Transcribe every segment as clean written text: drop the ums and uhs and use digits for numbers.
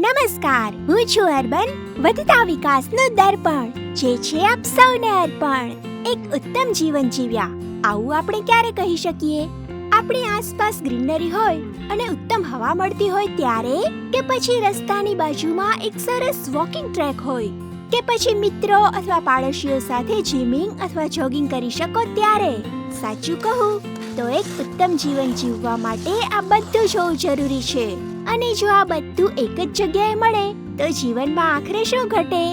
નમસ્કાર, હું છું અર્બન, વધતા વિકાસનું દર્પણ, જે છે આપ સૌને અર્પણ. એક ઉત્તમ જીવન જીવ્યા, આવું આપણે ક્યારે કહી શકીએ? આપણી આસપાસ ગ્રીનરી હોય અને ઉત્તમ હવા મળતી હોય ત્યારે, કે પછી રસ્તાની બાજુમાં એક સરસ વોકિંગ ટ્રેક હોય, કે પછી મિત્રો અથવા પાડોશીઓ સાથે જીમિંગ અથવા જોગિંગ કરી શકો ત્યારે. સાચું કહું તો એક ઉત્તમ જીવન જીવવા માટે આ બધું જ હોવું જરૂરી છે. અને જો આ બધું એક જ જગ્યાએ મળે તો જીવનમાં આખરે શું ઘટે?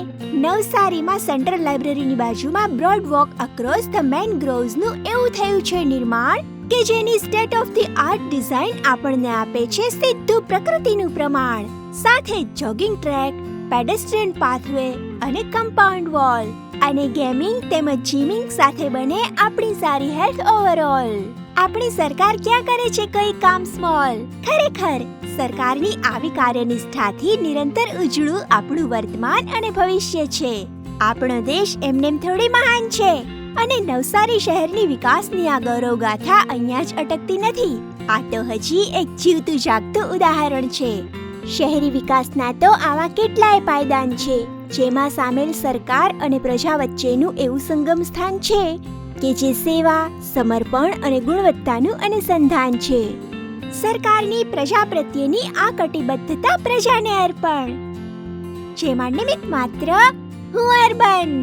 નવસારીમાં સેન્ટ્રલ લાઇબ્રેરીની બાજુમાં બ્રોડ વોક અક્રોસ ધ મેનગ્રોવ્સનું એવું થયું છે નિર્માણ કે જેની state of the art design આપણને આપે છે સીધું પ્રકૃતિનું પ્રમાણ, સાથે જોગિંગ ટ્રેક, પેડેસ્ટ્રીયન પાથવે અને કમ્પાઉન્ડ વોલ, અને ગેમિંગ તેમજ જીમિંગ સાથે બને આપણી સારી હેલ્થ ઓવરઓલ. આપણી સરકાર ક્યાં કરે છે કઈ કામ સ્મોલ? ખરેખર સરકારની આવી કાર્યનિષ્ઠાથી નિરંતર ઉજળું આપણું વર્તમાન અને ભવિષ્ય છે. આપણો દેશ એમનેમ થોડી મહાન છે, અને નવસારી શહેરની વિકાસની આ ગૌરવગાથા અહીંયા જ અટકતી નથી. આ તો હજી એક જીવતું જાગતું ઉદાહરણ છે. શહેરી વિકાસના તો આવા કેટલાય પાયદાન છે, જેમાં સામેલ સરકાર અને પ્રજા વચ્ચેનું એવું સંગમ સ્થાન છે કે જે સેવા, સમર્પણ અને ગુણવત્તાનું અનુસંધાન છે. સરકારની પ્રજા પ્રત્યેની આ કટિબદ્ધતા પ્રજાને અર્પણ, જેમાં નિમિત્ત માત્ર હું અર્બન.